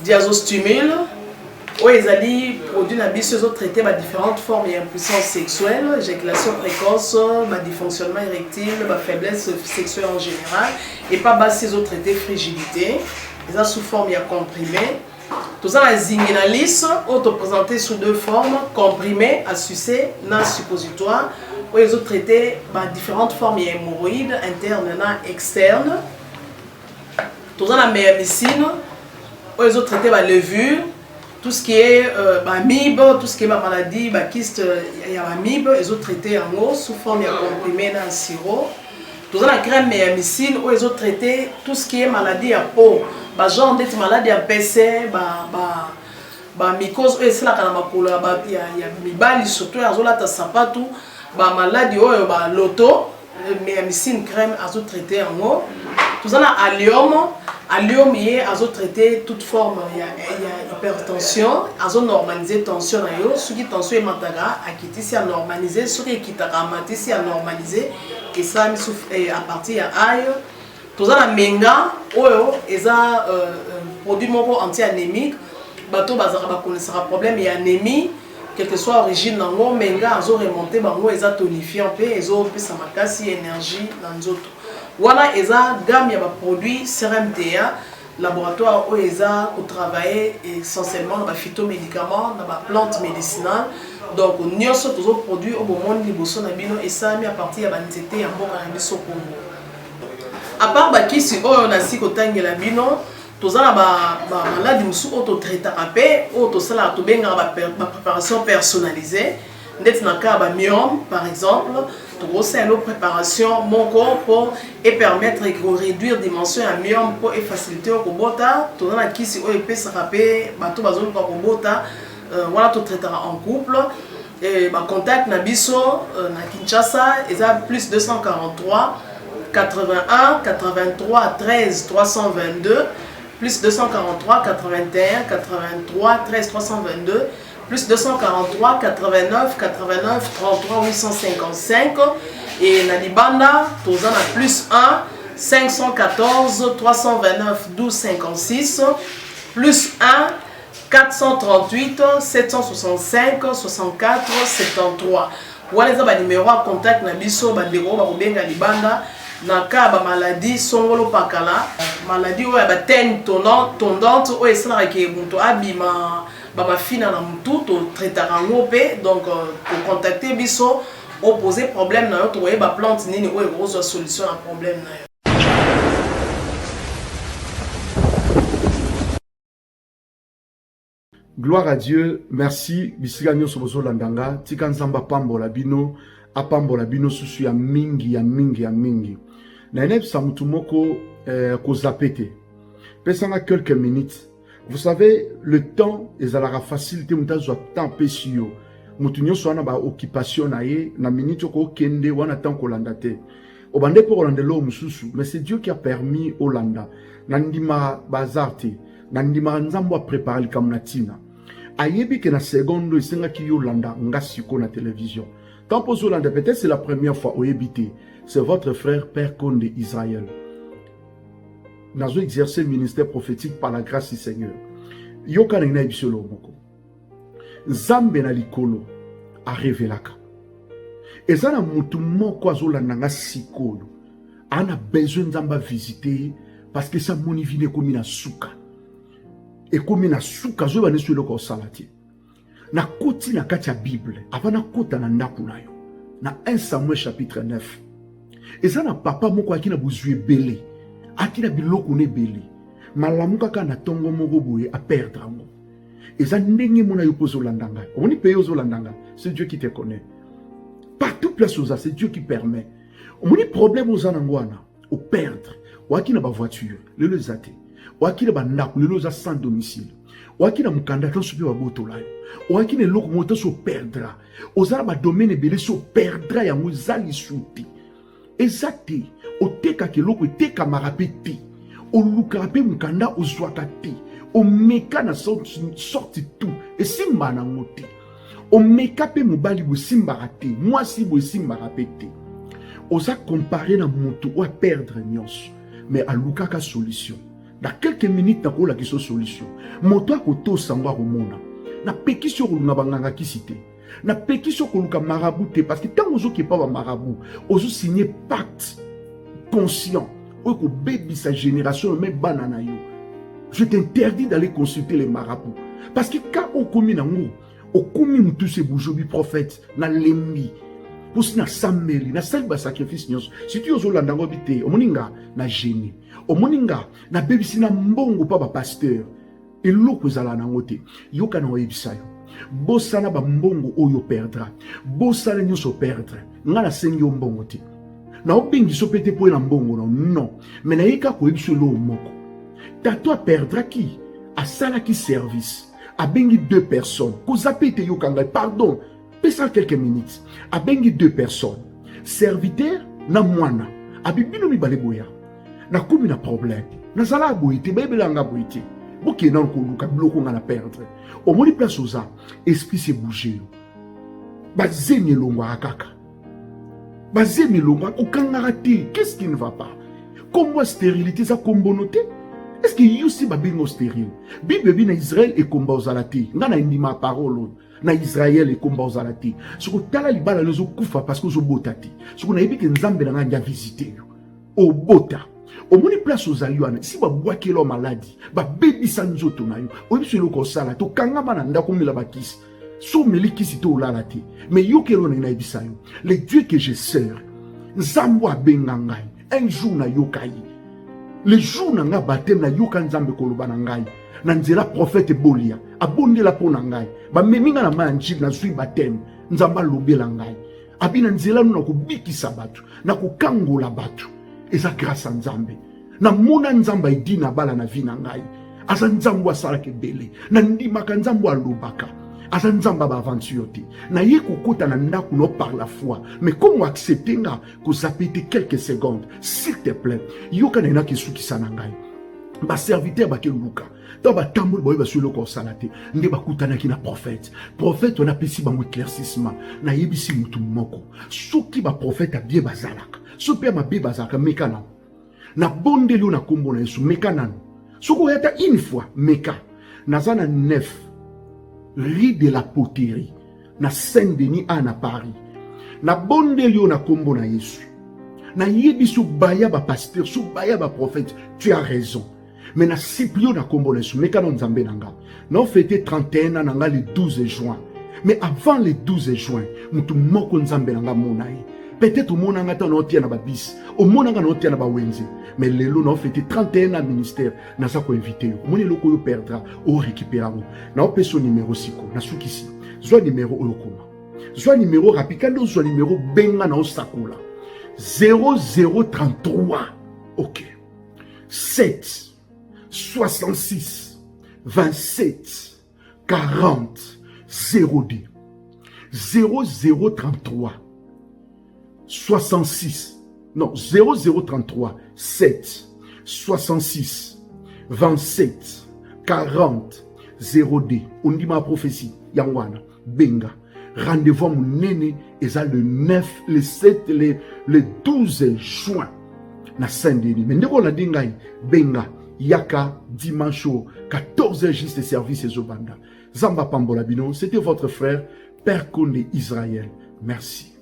S12: Diazostimule, où ils allaient produire ils ont traité différentes formes d'impuissance sexuelle, éjaculation précoce, dysfonctionnement érectile, faiblesse sexuelle en général, et pas ils ont traité frigidité, ils ont sous forme comprimé. Tout ça, la zinginalis, présenté sous deux formes, comprimé, à sucer, na suppositoire, où ils ont traité différentes formes d'hémorroïdes internes et externes. Tout ça, la méamycine, où ils ont traité la levure. Tout ce qui est MIB, tout ce qui est maladie, kyste, il y a MIB, ils ont traité en eau sous forme de comprimé dans le sirop. Tout la crème méamycine, où ils ont traité tout ce qui est maladie à peau. Genre d'être maladie à PC, mycose, c'est là qu'il y a mibali, surtout, ils ont là sapatou, maladie, l'auto, méamycine crème, ils ont traité en eau. Tout ça, allium. Allium, ils ont traité toute forme, il y a hypertension, ils ont normalisé tension, ceux qui tension est mataga, à quitter si à normaliser, ceux qui quittent à mater si à normaliser, et ça à partir de aïe. Tout ça, la menga, ils ont produit anti-anémique, bateau bazara problème et anémie, quelle que soit l'origine, menga, ils ont remonté, ils ont tonifié un peu, ils ont fait sa makasi énergie dans les autres. Voilà, ils ont gamme de produits CRMTA, laboratoire où ils ont travaillé essentiellement dans les phytomédicaments, dans les plantes médicinales. Donc, nous avons tous les produits au monde et ça mis à partir de l'anxiété et de à part qui si on a si que la bino, tous les maladies qui sont autotraitées, tous les préparation personnalisée. Dans le cas de myome, par exemple, c'est une préparation mon corps et permettre de réduire la dimension de myome pour faciliter le bota. Tout le monde qui s'est fait se rappeler, tout le monde voilà tout traitera en couple. Et contact Nabiso, na Kinshasa, ils ont plus 243 81 83 13 322 plus 243 81 83 13 322 plus 243 89 89 33 855 et Nalibanda, tous en a plus 1 514 329 12 56 plus 1 438 765 64 73. Voilà les numéros à contact na biso bandeko ba kobenga libanda na ka ba maladie songolo pakala maladie oyo ba tene tondante oyo esalaka ke mutu abima ba mafina na mutu to traitaka ngo pe donc ko contacter biso opposer problème na yo to ba plante nini oyo kozwa solution na problème na yo.
S13: Gloire à Dieu, merci. Bisika nyoso bozo landanga, tika nzamba pambola bino, apambola bino susu ya mingi. Na eneb sa mutu moko ko zapete. Pesanga quelques minutes. Vous savez, le temps ezalaka facilité mutazo temps pesio. Mutu nyoso wana ba occupation na ye, na minute ko kende wana temps ko landate. Obande pour landelo mususu, mais c'est Dieu qui a permis Olanda. Nandima bazarte, nandima nzambo a préparé le kamnatina. Ayebi ke na secondo isenga ki Yolanda ngasiko na télévision. Tant pour Yolanda, peut-être c'est la première fois au Ebité. C'est votre frère Père Konde Israël. Nous avons exercé le ministère prophétique par la grâce du Seigneur. Yoka na ina ibisolo moko. Zambe na likolo a révélaka. Ezana mutu moko azolanda ngasiko. Ana besoin nzamba visiter parce que ça moni vine komi na suka. Et comme na suka zo ba nesu loko salati na koti na kati ya Bible avana kota na ndaku na yo na 1 Samuel chapitre 9 eza na papa moko akina bozwi ebele akina biloko ne ebele malamu kaka na tongo moko boye a perdre ngo eza ndenge mona yo pozo landanga omoni pe yo zo landanga c'est Dieu qui te connaît partout place oza c'est Dieu qui permet omoni problème oza na ngwana o perdre wakina ba voiture le zate wakina bandaku lelo za sans domicile wakina mukanda to subi wa boto layo wakina loko moto so perdra ozala ba domaine belé so perdra ya muzali suti ezate oteka ke loko teka marapeti o luka pe mukanda ozwaka te o meka na sorti tout et simba na ngoti o meka pe mubali bo simba raté moi si bo simba rapete oza comparer na moto o perdre nyonso mais a luka ka solution. Dans quelques minutes, tu as la solution. Moto akoto sangwa romona. Na peki sur na banganga kisite. Na peki sur koluka marabouté parce que tant ozo qui pas marabout, ozo signer pacte conscient. Oko baby sa génération même banana yo. Je t'interdis d'aller consulter les marabouts parce que quand on commis nango, on commis tous ces boujobi prophètes na lembi. Pour na sameli na salba sacrifice nyos. Si tu ozo landango bité, omoninga na génie. Omoninga na bebisi na mbongo pa ba pasteur eloko ezala na ngote yoka na oyebisayo bosana ba mbongo oyo perdra bosala nyoso perdre nga na sengi yo mbongo te na obengi so pete po na mbongo non mais na yika ko yebiso lo moko tato perdra ki asala ki service abengi 2 personnes ko zapete yoka nga pardon pesa quelques minutes abengi 2 personnes serviteur na mwana abibino mi baleboya na komi na problème na sala boité bebelanga boité boké na ko luka bloko nga na perdre au moni place oza esprit se bouger bazemi longwa akaka bazemi longwa okanga te qu'est-ce qui ne va pas comme stérilité ça combonoté est-ce que yusi babingo stérile bible bi na Israël et combat ozalati nga na ndima parole na Israël et combat ozalati ce ko tala libala lezo kufa parce que zo botati ce ko na yebi ke nzambe na nga visiter au bota au moni place aux alliés si ba boake lo maladie ba baby sanzoto na yo oyebi le ko sala to kanga bana ndako mila bakisi so melikisi to lalate mais yo kelo na ibisa yo le Dieu que je sers nzambo abengangai un jour na yokai le jour na nga baptême na yoka nzambe koloba na ngai na nzela prophète bolia abondela pona ngai ba meminga na manji na zui baptême nzamba lobela ngai abina nzela no ko bikisa batu na ko kangola batu eza grâce à nzambe na mona nzamba idina bala na vina ngai asa nzambo asala ke bele na ndimaka nzambo alobaka asa nzamba ba aventure te na ye kokota na ndaku no par la foi mais comment accepter nga ko zapete quelques secondes s'il te plaît yoka na ki sukisa na ngai ba serviteur ba ke luka to ba tambour boy ba sur le consalate nde ba kutana ki na prophète on a pesi ba éclaircissement na yebisi mutu moko soki ba prophète a bien bazalaka so pe ma biba zaka mekana na bondeli na kombo na Yesu mekana soko yata une fois meka nazana 9 rue de la poterie na Saint-Denis à na Paris na bondeli na kombo na Yesu na yebi sou baya ba pasteur, sou baya ba prophète, tu as raison. Mais na siplio na kombole sou meka non nzambe nanga. Na fêté 31 nanga le 12 juin. Mais avant le 12 juin, mutu moko nzambe nanga monaye. Peut-être au monanga ta no tia na ba bis, au monanga no tia na ba wenze. Mais lelo na fêté 31 na ministère, na sa ko inviter yo. Moni loko yo perdra, o récupérer mo. Na opeso numéro siko, na sukisi. Zwa numéro olokoma. Zwa numéro rapikando, zwa numéro benga na osakula. 0033. OK. 7 66 27 40 02 0033 66 non 0033 7 66 27 40 02 on dit ma prophétie yangwana benga rendez-vous mon nene eza le 9 le 7 le 12 juin na Saint-Denis mais ndeko la dingai benga yaka dimanche 14h juste service et Zobanda Zamba Pambola Bino, c'était votre frère Père Kondé Israël. Merci.